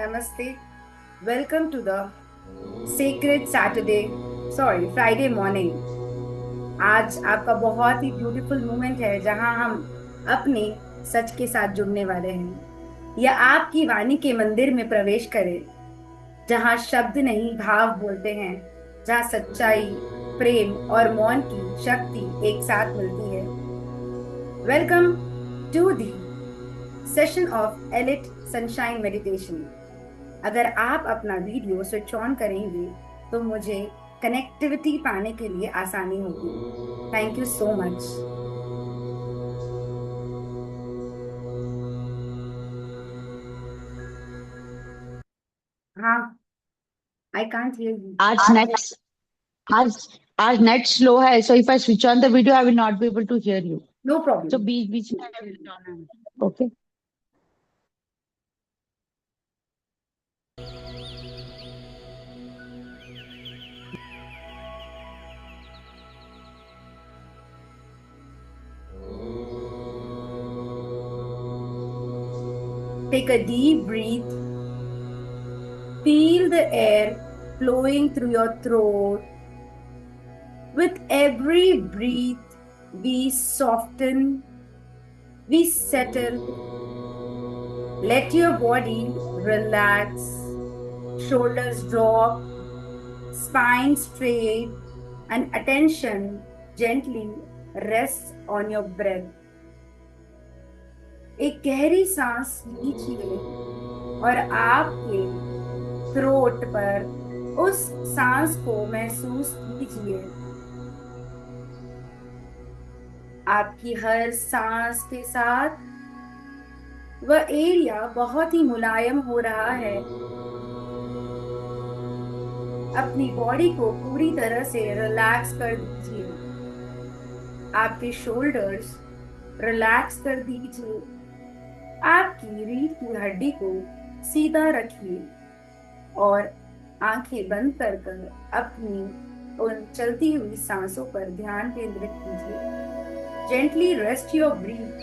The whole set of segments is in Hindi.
Namaste. Welcome to the Sacred Friday morning. आज आपका बहुत ही ब्यूटीफुल मोमेंट है जहां हम अपने सच के साथ जुड़ने वाले हैं या आपकी वाणी के मंदिर में प्रवेश करें जहां शब्द नहीं भाव बोलते हैं, जहां सच्चाई, प्रेम और मौन की शक्ति एक साथ मिलती है। Welcome to the session of elite sunshine meditation. अगर आप अपना वीडियो स्विच ऑन करेंगे तो मुझे कनेक्टिविटी पाने के लिए आसानी होगी। Thank you so much. हाँ, आई कांट हियर यू। आज नेट आज आज नेट स्लो है, so if I switch on the video I will not be able to hear you. No So problem. बीच बीच में I will turn on. Okay. Take a deep breath. Feel the air flowing through your throat. With every breath, we soften, we settle. Let your body relax. Shoulders drop, spine straight, and attention gently rests on your breath. एक गहरी सांस लीजिए और आपके थ्रोट पर उस सांस को महसूस कीजिए। आपकी हर सांस के साथ वह एरिया बहुत ही मुलायम हो रहा है। अपनी बॉडी को पूरी तरह से रिलैक्स कर दीजिए। आपके शोल्डर्स रिलैक्स कर दीजिए। आपकी रीढ़ की हड्डी को सीधा रखिए और आंखें बंद कर कर अपनी उन चलती हुई सांसों पर ध्यान केंद्रित कीजिए। Gently rest your breath.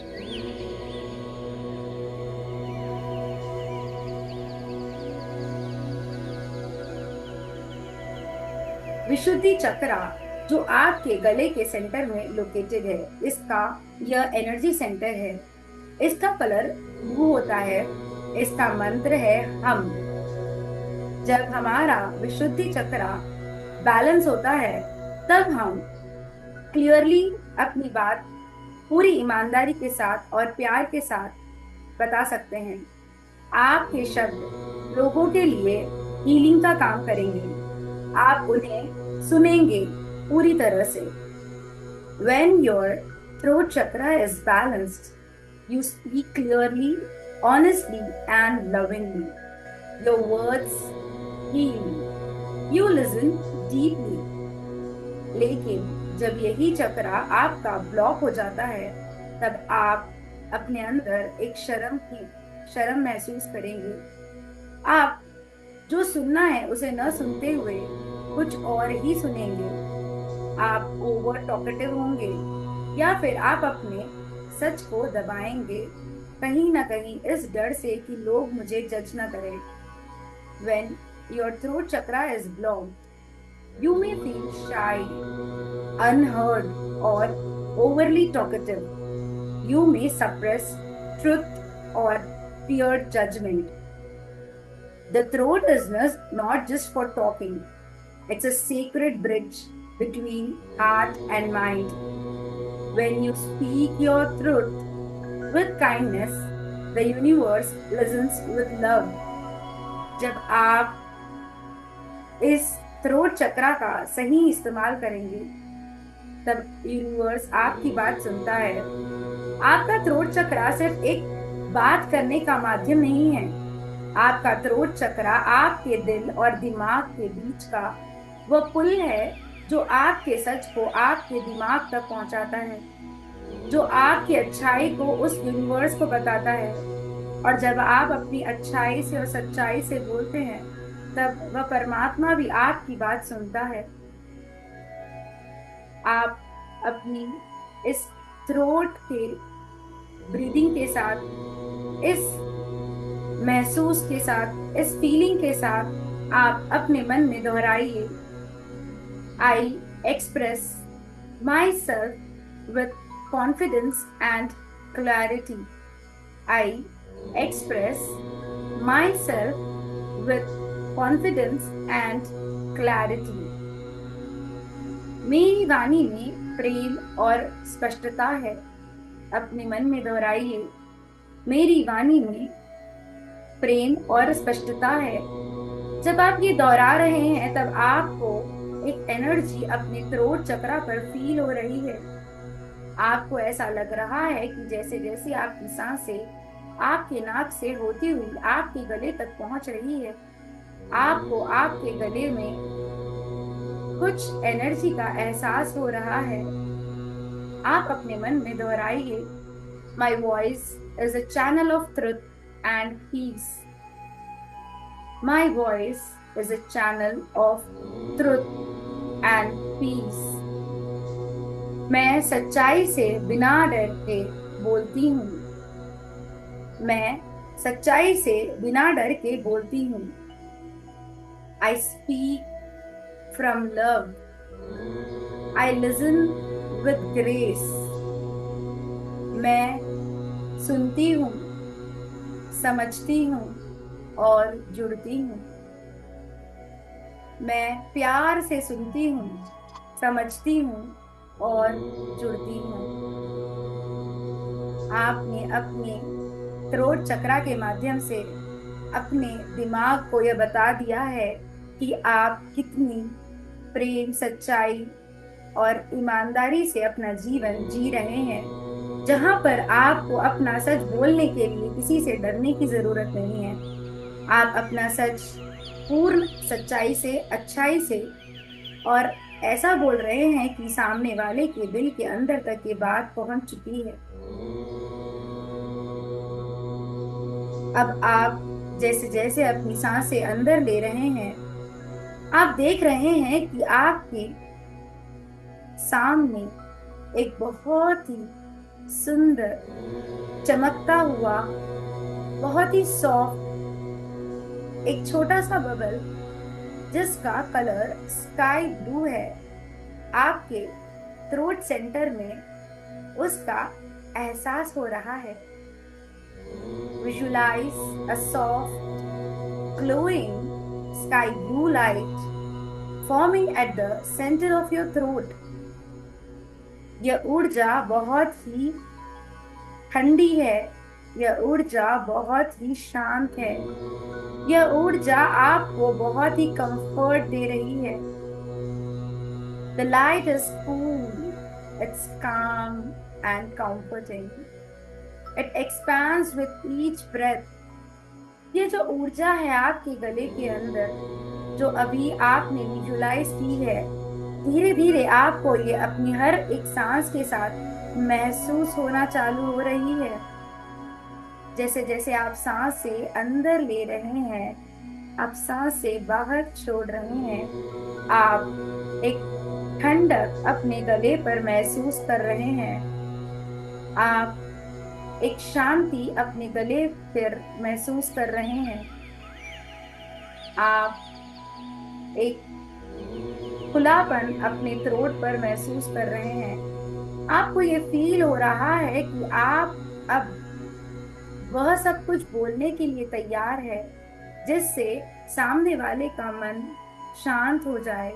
Vishuddhi chakra जो आपके गले के सेंटर में लोकेटेड है, इसका यह एनर्जी सेंटर है। इसका कलर ब्लू होता है। इसका मंत्र है हम। जब हमारा विशुद्धि चक्रा बैलेंस होता है तब हम क्लियरली अपनी बात पूरी ईमानदारी के साथ और प्यार के साथ बता सकते हैं। आपके शब्द लोगों के लिए हीलिंग का काम करेंगे। आप उन्हें सुनेंगे पूरी तरह से। When your throat chakra is balanced, you speak clearly, honestly, and lovingly. Your words heal. You listen deeply. लेकिन जब यही चक्रा आपका ब्लॉक हो जाता है तब आप अपने अंदर एक शर्म महसूस करेंगे। आप जो सुनना है उसे न सुनते हुए कुछ और ही सुनेंगे। आप ओवर टॉकेटिव होंगे या फिर आप अपने सच को दबाएंगे, कहीं ना कहीं इस डर से कि लोग मुझे जज ना करें। When your throat chakra is blocked, you may feel shy, unheard, or overly talkative. You may suppress truth or fear judgment. The throat is not just for talking, it's a sacred bridge between heart and mind. When you speak your truth with kindness, the universe listens with love. जब आप इस थ्रोट चक्रा का सही इस्तेमाल करेंगे तब यूनिवर्स आपकी बात सुनता है। आपका थ्रोट चक्रा सिर्फ एक बात करने का माध्यम नहीं है। आपका थ्रोट चक्रा आपके दिल और दिमाग के बीच का वह पुल है जो आपके सच को आपके दिमाग तक पहुंचाता है, जो आपकी अच्छाई को उस यूनिवर्स को बताता है। और जब आप अपनी अच्छाई से और सच्चाई से बोलते हैं तब वह परमात्मा भी आपकी बात सुनता है। आप अपनी इस थ्रोट के ब्रीदिंग के साथ इस महसूस के साथ, इस फीलिंग के साथ आप अपने मन में दोहराइए, I express myself with confidence and clarity. I express myself with confidence and clarity. मेरी वाणी में प्रेम और स्पष्टता है। अपने मन में दोहराइए, मेरी वाणी में प्रेम और स्पष्टता है। जब आप ये दोहरा रहे हैं तब आपको एक एनर्जी अपने थ्रोट चक्रा पर फील हो रही है। आपको ऐसा लग रहा है कि जैसे जैसे आपकी सांसें आपके नाक से होती हुई आपके गले तक पहुंच रही है, आपको आपके गले में कुछ एनर्जी का एहसास हो रहा है। आप अपने मन में दोहराइए, my voice is a channel of truth and peace. My voice is a channel of truth and peace. मैं सच्चाई से बिना डर के बोलती हूँ। मैं सच्चाई से बिना डर के बोलती हूँ। I speak from love. I listen with grace. मैं सुनती हूँ, समझती हूँ और जुड़ती हूँ। मैं प्यार से सुनती हूँ, समझती हूँ और जुड़ती हूँ। आपने अपने थ्रोट चक्रा के माध्यम से अपने दिमाग को यह बता दिया है कि आप कितनी प्रेम, सच्चाई और ईमानदारी से अपना जीवन जी रहे हैं, जहां पर आपको अपना सच बोलने के लिए किसी से डरने की जरूरत नहीं है। आप अपना सच पूर्ण सच्चाई से, अच्छाई से और ऐसा बोल रहे हैं कि सामने वाले के दिल के अंदर तक ये बात पहुंच चुकी है। अब आप जैसे जैसे अपनी सांसें अंदर ले रहे हैं, आप देख रहे हैं कि आपके सामने एक बहुत ही सुंदर चमकता हुआ, बहुत ही सॉफ्ट एक छोटा सा बबल जिसका कलर स्काई ब्लू है, आपके थ्रोट सेंटर में उसका एहसास हो रहा है। Visualise a soft glowing sky blue light forming at the center of your throat. यह ऊर्जा बहुत ही ठंडी है, यह ऊर्जा बहुत ही शांत है, यह ऊर्जा आपको बहुत ही कंफर्ट दे रही है। The light is cool, it's calm and comforting. It expands with each breath. ये जो ऊर्जा है आपके गले के अंदर, जो अभी आपने विजुलाइज की है, धीरे धीरे आपको ये अपनी हर एक सांस के साथ महसूस होना चालू हो रही है। जैसे जैसे आप सांस से अंदर ले रहे हैं, आप सांस से बाहर छोड़ रहे हैं, आप एक ठंडक अपने गले पर महसूस कर रहे हैं। आप एक शांति अपने गले पर महसूस कर रहे हैं। आप एक खुलापन अपने थ्रोट पर महसूस कर रहे हैं। आपको ये फील हो रहा है कि आप अब वह सब कुछ बोलने के लिए तैयार है जिससे सामने वाले का मन शांत हो जाए,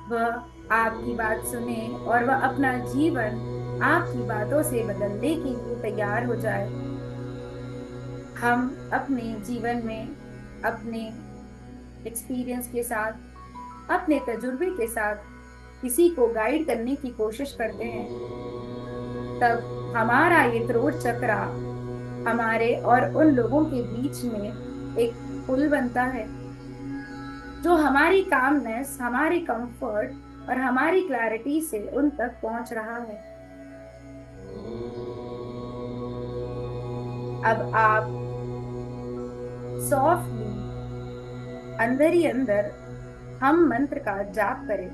वह आपकी बात सुने और वह अपना जीवन आपकी बातों से बदलने के लिए तैयार हो जाए। हम अपने जीवन में अपने एक्सपीरियंस के साथ, अपने तजुर्बे के साथ किसी को गाइड करने की कोशिश करते हैं, तब हमारा ये थ्रोट चक्रा हमारे और उन लोगों के बीच में एक पुल बनता है जो हमारी कामनेस, हमारी कंफर्ट और हमारी क्लैरिटी से उन तक पहुंच रहा है। अब आप सॉफ्टली अंदर ही अंदर हम मंत्र का जाप करें।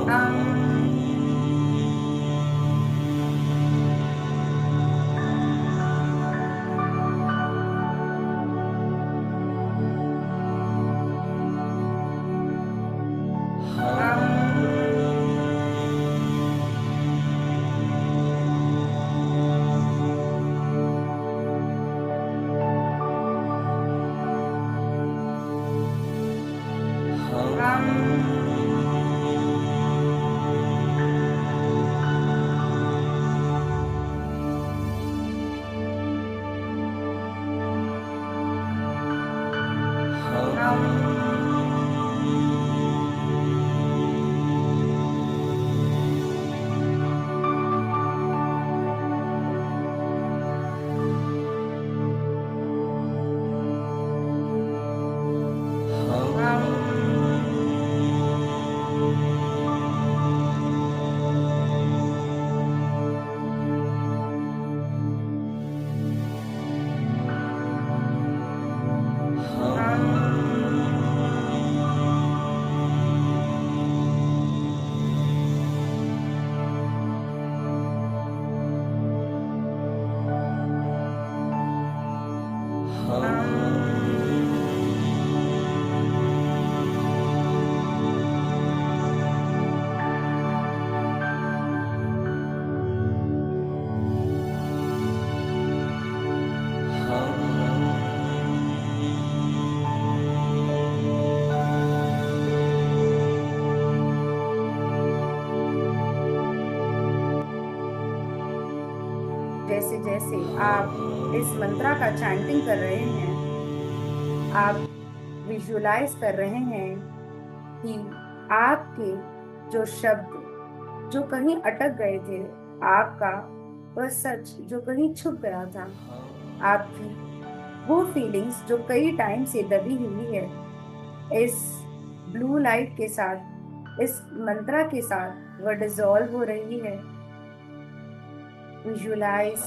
अम अम अम अम अम जैसे जैसे आप इस मंत्रा का चैंटिंग कर रहे हैं, आप विजुलाइज कर रहे हैं कि आपके जो शब्द जो कहीं अटक गए थे, आपका वह सच जो कहीं छुप गया था, आपकी वो फीलिंग्स जो कई टाइम से दबी हुई है, इस ब्लू लाइट के साथ, इस मंत्रा के साथ वह डिजॉल्व हो रही है। Visualize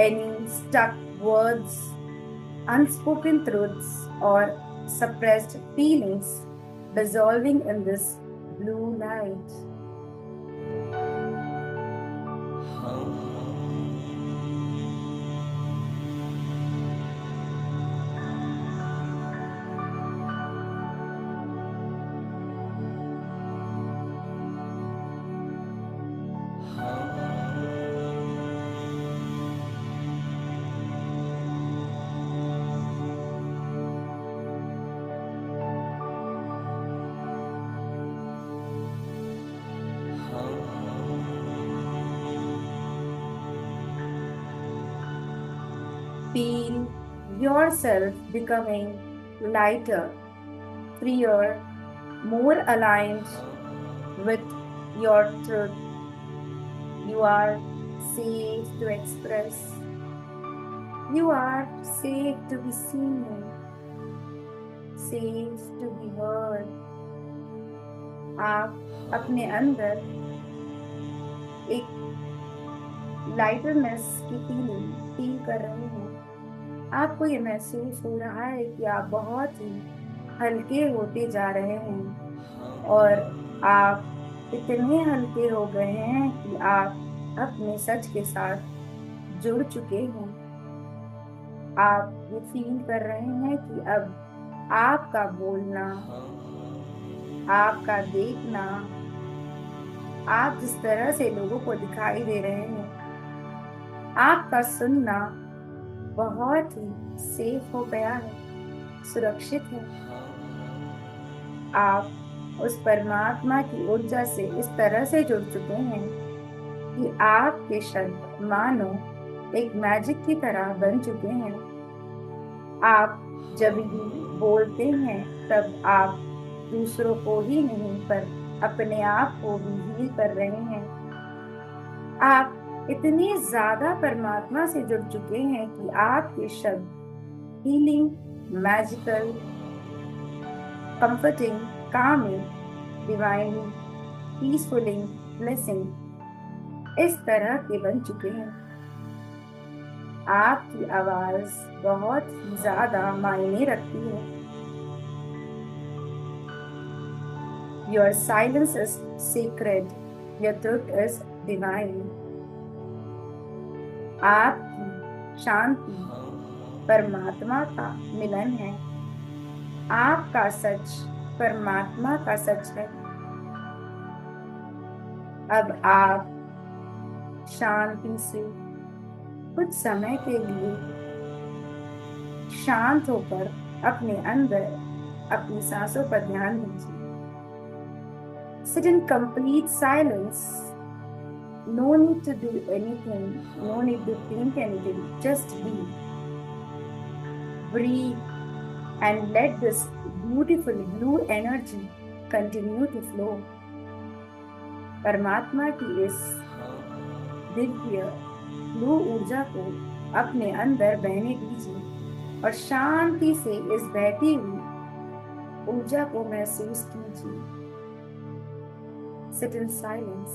any stuck words, unspoken truths, or suppressed feelings dissolving in this blue light. Feel yourself becoming lighter, freer, more aligned with your truth. You are safe to express. You are safe to be seen, safe to be heard. आप अपने अंदर एक लाइटनेस की फील कर रहे हैं। आपको ये महसूस हो रहा है कि आप बहुत ही हल्के होते जा रहे हैं और आप इतने हल्के हो गए हैं कि आप अपने सच के साथ जुड़ चुके हैं। आप ये फील कर रहे हैं कि अब आपका बोलना, आपका देखना, आप जिस तरह से लोगों को दिखाई दे रहे हैं, आपका सुनना बहुत ही सेफ हो गया है, सुरक्षित है। आप उस परमात्मा की ऊर्जा से इस तरह से जुड़ चुके हैं कि आपके शब्द मानो एक मैजिक की तरह बन चुके हैं। आप जब भी बोलते हैं तब आप दूसरों को ही नहीं पर अपने आप को भी हील कर रहे हैं। आप इतने ज्यादा परमात्मा से जुड़ चुके हैं कि आपके शब्द healing, magical, comforting, calming, divining, पीसफुलिंग, ब्लेसिंग इस तरह के बन चुके हैं। आपकी आवाज बहुत ही ज्यादा मायने रखती है। Your silence is sacred. Your truth is divine. आपकी शांति परमात्मा का मिलन है। आपका सच परमात्मा का सच है। अब आप शांति से कुछ समय के लिए शांत होकर अपने अंदर अपनी सांसों पर ध्यान दीजिए। Sit in complete silence. No need to do anything. No need to think anything. Just be. Breathe and let this beautiful blue energy continue to flow. परमात्मा की इस दिव्य ब्लू ऊर्जा को अपने अंदर बहने दीजिए और शांति से इस बहती हुई ऊर्जा को महसूस कीजिए। Sit in silence.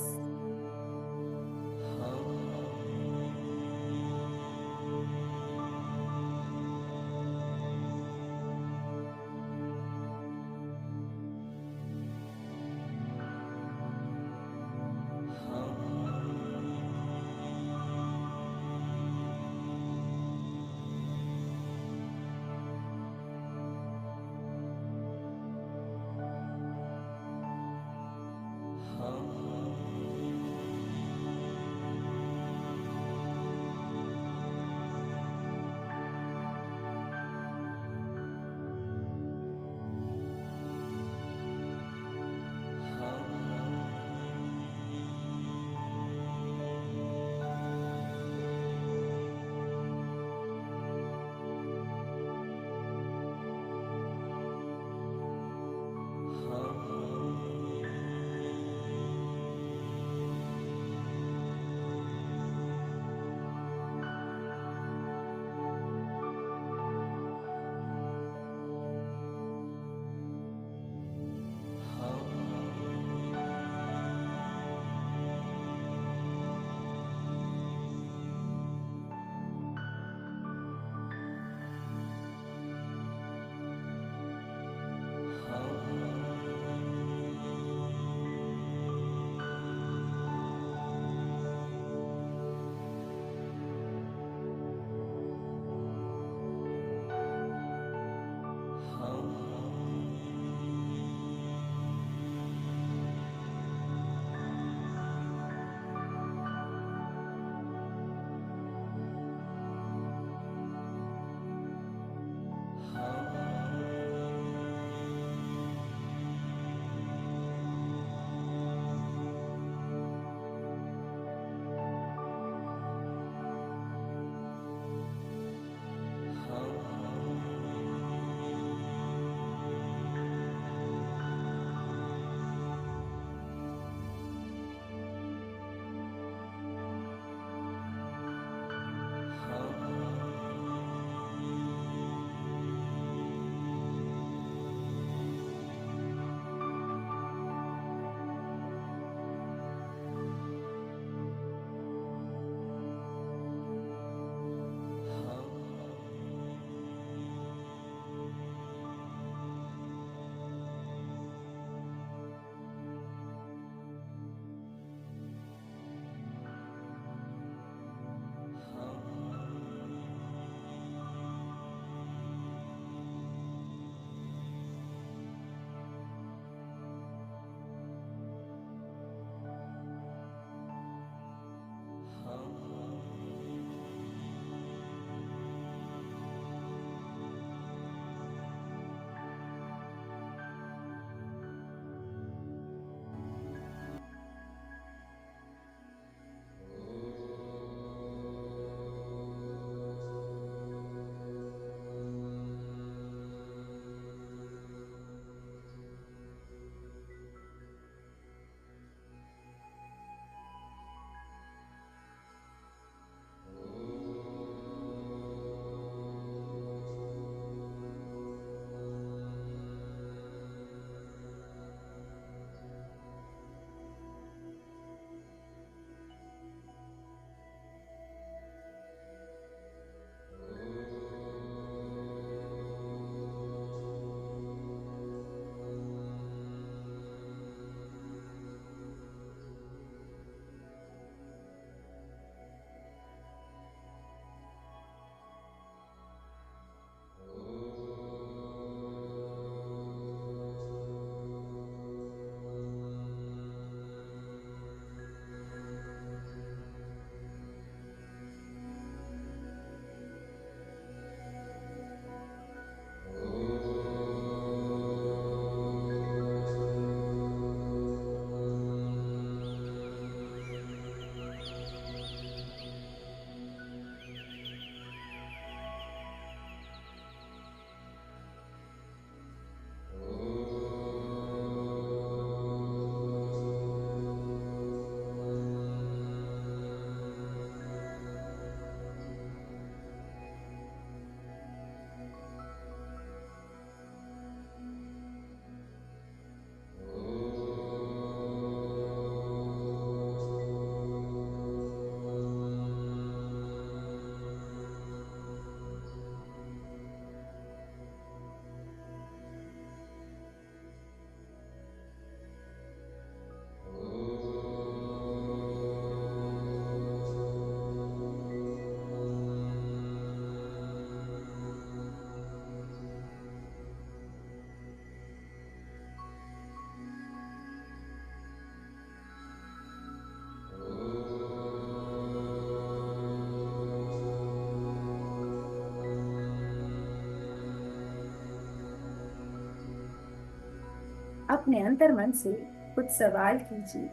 अपने अंतर्मन से कुछ सवाल कीजिए।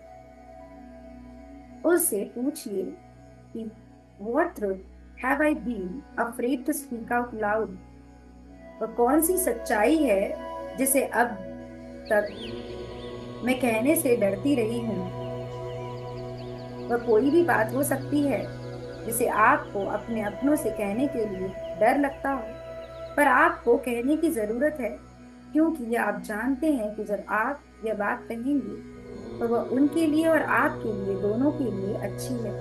उससे पूछिए कि what truth have I been afraid to speak out loud? वह कौन सी सच्चाई है जिसे अब तक मैं कहने से डरती रही हूँ। वह कोई भी बात हो सकती है जिसे आपको अपने अपनों से कहने के लिए डर लगता हो, पर आपको कहने की जरूरत है, क्योंकि ये आप जानते हैं कि जब आप यह बात कहेंगे तो वह उनके लिए और आपके लिए, दोनों के लिए अच्छी है।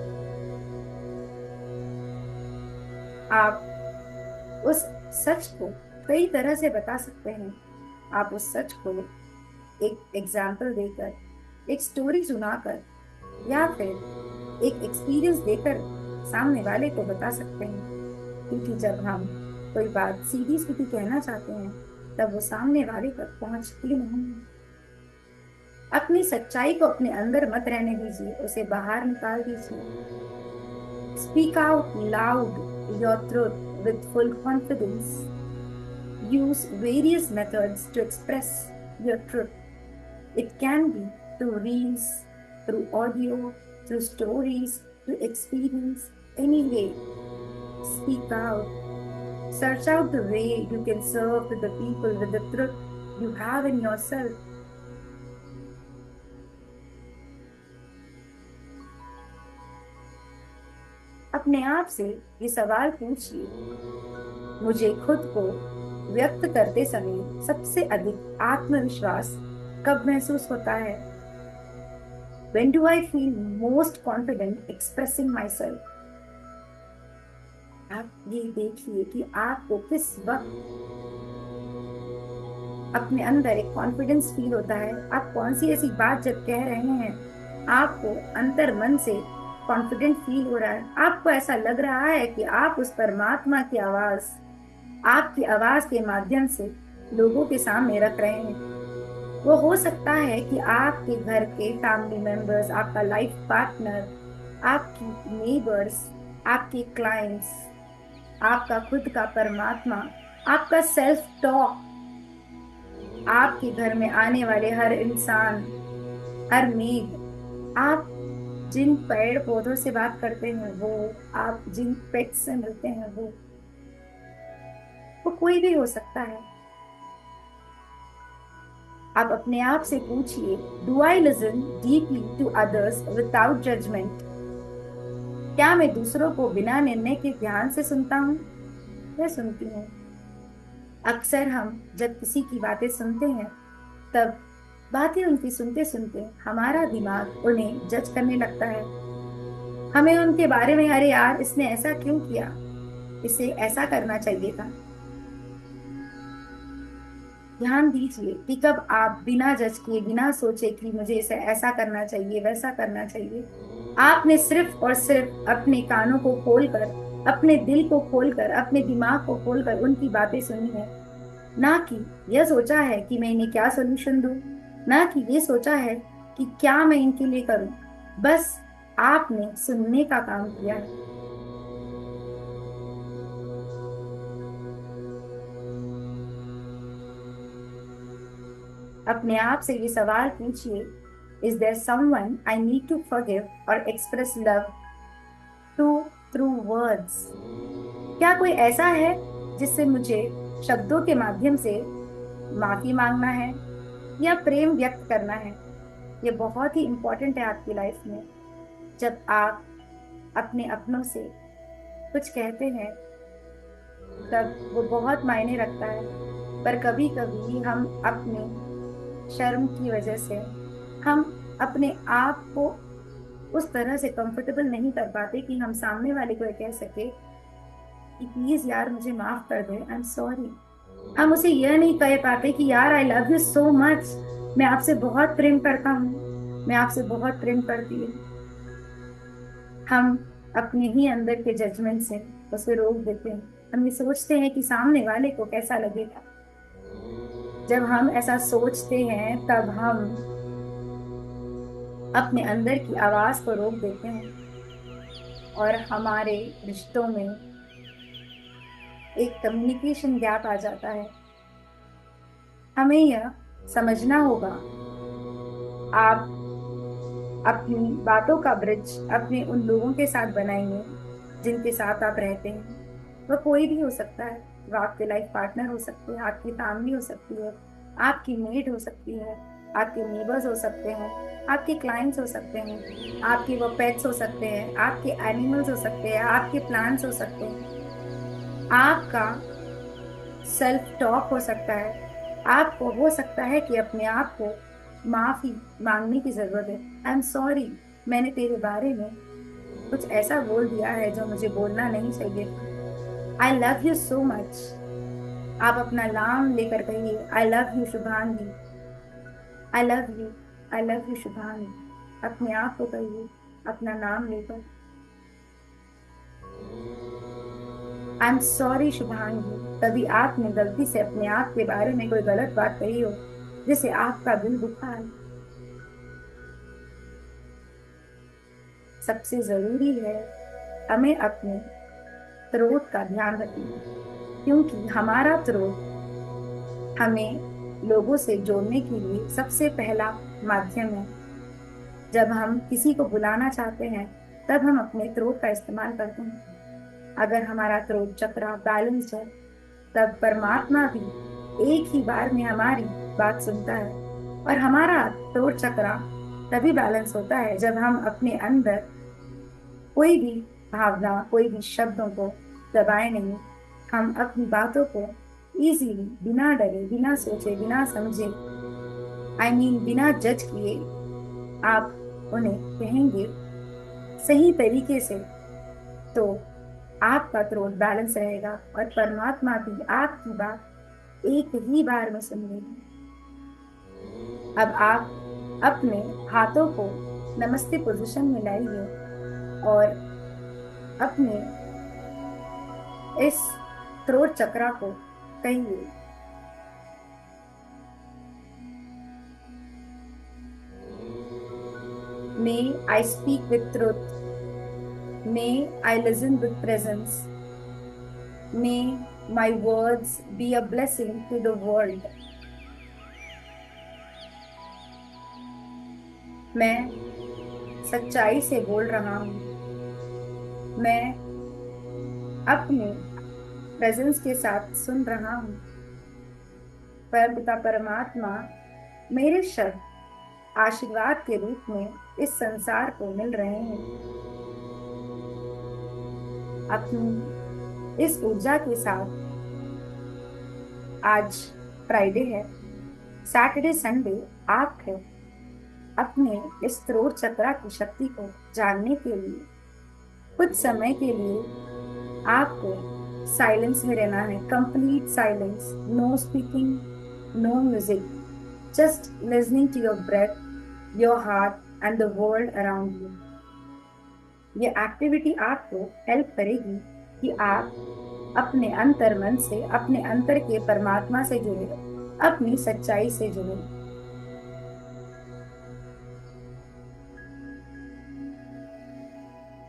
आप उस सच को कई तरह से बता सकते हैं। आप उस सच को एक एग्जाम्पल देकर, एक स्टोरी सुनाकर, या फिर एक एक्सपीरियंस देकर सामने वाले को बता सकते हैं। क्योंकि जब हम कोई बात सीधी सीधी कहना चाहते हैं तब वो सामने वाले तक पहुंचती नहीं है। अपनी सच्चाई को अपने अंदर मत रहने दीजिए, उसे बाहर निकाल दीजिए। Speak out loud your truth with full confidence. Use various methods to express your truth. It can be through reels, through audio, through stories, through experience, any way. Speak out. Search out the way you can serve to the people with the truth you have in yourself. अपने आप से ये सवाल पूछिए, मुझे खुद को व्यक्त करते समय सबसे अधिक आत्मविश्वास कब महसूस होता है? When do I feel most confident expressing myself? आप ये देखिए कि आपको किस वक्त अपने अंदर एक कॉन्फिडेंस फील होता है। आप कौन सी ऐसी बात जब कह रहे हैं आपको अंतर मन से कॉन्फिडेंट फील हो रहा है, आपको ऐसा लग रहा है कि आप उस परमात्मा की आवाज, आपकी आवाज के माध्यम से लोगों के सामने रख रहे हैं। वो हो सकता है कि आपके घर के फैमिली मेंबर्स, आपका लाइफ पार्टनर, आपकी नेबर्स, आपके क्लाइंट्स, आपका खुद का परमात्मा, आपका सेल्फ टॉक, आपके घर में आने वाले हर इंसान, हर मेड, आप जिन पेड़ पौधों से बात करते हैं वो, आप जिन पेट से मिलते हैं वो कोई भी हो सकता है। आप अपने आप से पूछिए, do I listen deeply to others without judgement? क्या मैं दूसरों को बिना निर्णय के ध्यान से सुनता हूँ या सुनती हूँ? अक्सर हम जब किसी की बातें सुनते हैं तब बातें उनकी सुनते सुनते हमारा दिमाग उन्हें जज करने लगता है। हमें उनके बारे में, अरे यार इसने ऐसा क्यों किया, इसे ऐसा करना चाहिए था। ध्यान दीजिए कि कब आप बिना जज किए, बिना सोचे कि मुझे इसे ऐसा करना चाहिए, वैसा करना चाहिए, आपने सिर्फ और सिर्फ अपने कानों को खोलकर, अपने दिल को खोलकर, अपने दिमाग को खोलकर उनकी बातें सुनी है। ना कि यह सोचा है कि मैं इन्हें क्या सोल्यूशन दूं, ना कि ये सोचा है कि क्या मैं इनके लिए करूं। बस आपने सुनने का काम किया है। अपने आप से ये सवाल पूछिए, is there someone I need to forgive और express love to through words? क्या कोई ऐसा है जिससे मुझे शब्दों के माध्यम से माफी मांगना है या प्रेम व्यक्त करना है? ये बहुत ही इम्पोर्टेंट है आपकी लाइफ में। जब आप अपने अपनों से कुछ कहते हैं तब वो बहुत मायने रखता है, पर कभी कभी हम अपने शर्म की वजह से हम अपने आप को उस तरह से कंफर्टेबल नहीं कर पाते कि हम सामने वाले को कह सके कि प्लीज यार मुझे माफ कर दे, आई एम सॉरी। हम उसे यह नहीं कह पाते कि यार I love you so much, मैं आपसे बहुत प्रेम करता हूँ, मैं आपसे बहुत प्रेम करती हूँ। हम अपने ही अंदर के जजमेंट से उसे रोक देते हैं। हम ये सोचते हैं कि सामने वाले को कैसा लगेगा। जब हम ऐसा सोचते हैं तब हम अपने अंदर की आवाज को रोक देते हैं और हमारे रिश्तों में एक कम्युनिकेशन गैप आ जाता है। हमें यह समझना होगा। आप अपनी बातों का ब्रिज अपने उन लोगों के साथ बनाइए जिनके साथ आप रहते हैं। वह कोई भी हो सकता है। वो आपके लाइफ पार्टनर हो सकते हैं, आपकी फैमिली हो सकती है, आपकी मेड हो सकती है, आपके नेबर्स हो सकते हैं, आपके क्लाइंट्स हो सकते हैं, आपके वो पेट्स हो सकते हैं, आपके एनिमल्स हो सकते हैं, आपके प्लांट्स हो सकते हैं। आपका सेल्फ टॉक हो सकता है। आपको हो सकता है कि अपने आप को माफी मांगने की जरूरत है। आई एम सॉरी, मैंने तेरे बारे में कुछ ऐसा बोल दिया है जो मुझे बोलना नहीं चाहिए था। I love you so much. आप अपना नाम लेकर कहिए, I love you Shubhangi, I love you, I love you Shubhangi. अपने आप को कहिए अपना नाम लेकर, आई एम सॉरी शुभांगी। कभी आपने गलती से अपने आप के बारे में कोई गलत बात कही हो जिससे आपका दिल दुखा है। सबसे जरूरी है हमें अपने थ्रोट का ध्यान रखना, क्योंकि हमारा थ्रोट हमें लोगों से जोड़ने के लिए सबसे पहला माध्यम है। जब हम किसी को बुलाना चाहते हैं तब हम अपने थ्रोट का इस्तेमाल करते हैं। अगर हमारा थ्रोट चक्र बैलेंस्ड है तब परमात्मा भी एक ही बार में हमारी बात सुनता है। और हमारा थ्रोट चक्र तभी बैलेंस होता है जब हम अपने अंदर कोई भी भावना, कोई भी शब्दों को दबाए नहीं। हम अपनी बातों को इजीली, बिना डरे, बिना सोचे, बिना समझे, बिना जज किए आप उन्हें कहेंगे सही तरीके से, तो आपका थ्रोट बैलेंस रहेगा और परमात्मा भी आपकी बात एक ही बार में सुनेगी। अब आप अपने हाथों को नमस्ते पोजीशन में लाइए और अपने इस थ्रोट चक्रा को कहिए, may I speak with truth, may I listen with presence, may my words be a blessing to the world. मैं सच्चाई से बोल रहा हूँ। मैं अपने प्रेजेंस के साथ सुन रहा हूँ। परमपिता परमात्मा मेरे शब्द आशीर्वाद के रूप में इस संसार को मिल रहे हैं। अपनी इस ऊर्जा के साथ आज फ्राइडे है, सैटरडे संडे आप है अपने इस थ्रोट चक्रा की शक्ति को जानने के लिए कुछ समय के लिए आपको साइलेंस में रहना है। Complete silence, no speaking, no music, just listening to your breath, your heart and the world around you. ये एक्टिविटी आपको हेल्प करेगी कि आप अपने अंतर मन से, अपने अंतर के परमात्मा से जुड़े, अपनी सच्चाई से जुड़े।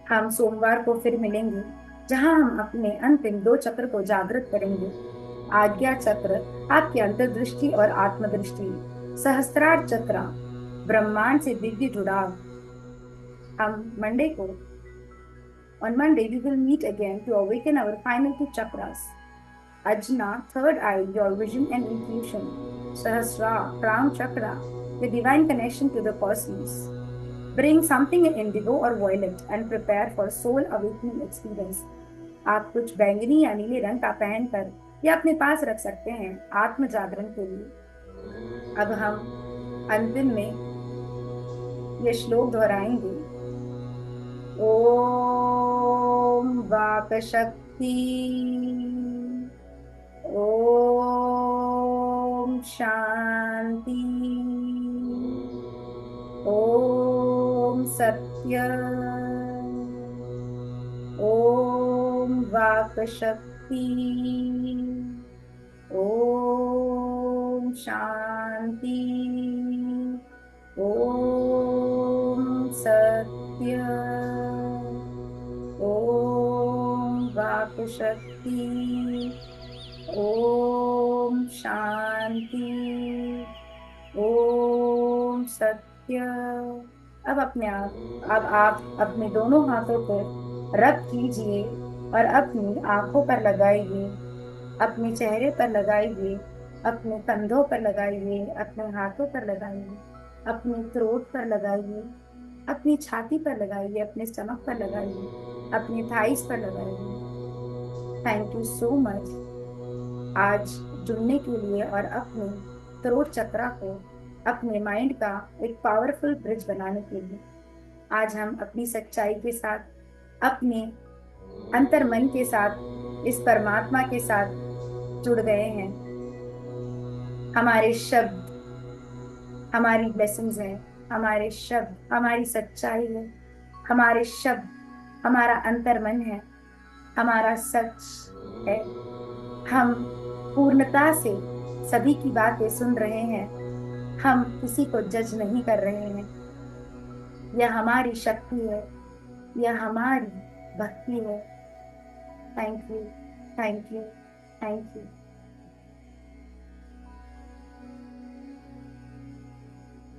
हम सोमवार को फिर मिलेंगे जहां हम अपने अंतिम दो चक्र को जागृत करेंगे। आज्ञा चक्र आपकी अंतर्दृष्टि और आत्मदृष्टि, सहस्त्रार चक्र ब्रह्मांड से दिव्य जुड़ाव। हम मंडे को On Monday, we will meet again to awaken our final two chakras. Ajna, third eye, your vision and intuition. Sahasrara, crown chakra, the divine connection to the cosmos. Bring something in indigo or violet and prepare for soul awakening experience. आप कुछ बैंगनी या नीले रंग का पहनकर या अपने पास रख सकते हैं आत्म जागरण के लिए। अब हम अंतिम में ये श्लोक दोहराएंगे। ओम वाक शक्ति, ओम शांति, ओम सत्य, ओम वाक शक्ति, ओम शांति, ओम सत्य, ओम वाक शक्ति, ओम शांति, यू। अब आप अपने दोनों हाथों को रब कीजिए और अपनी आंखों पर लगाइए, अपने चेहरे पर लगाइए, अपने कंधों पर लगाइए, अपने हाथों पर लगाइए, अपने थ्रोट पर लगाइए, अपनी छाती पर लगाइए, अपने स्टमक पर लगाइए, अपने थाइस पर लगाइए। थैंक यू सो मच आज जुड़ने के लिए और अपने थ्रोट चक्रा को अपने माइंड का एक पावरफुल ब्रिज बनाने के लिए। आज हम अपनी सच्चाई के साथ, अपने अंतर मन के साथ, इस परमात्मा के साथ जुड़ गए हैं। हमारे शब्द हमारी ब्लेसिंग्स हैं, हमारे शब्द हमारी सच्चाई है, हमारे शब्द हमारा अंतर मन है, हमारा सच है। हम पूर्णता से सभी की बातें सुन रहे हैं, हम किसी को जज नहीं कर रहे हैं। यह हमारी शक्ति है, यह हमारी भक्ति है। Thank you, thank you, thank you.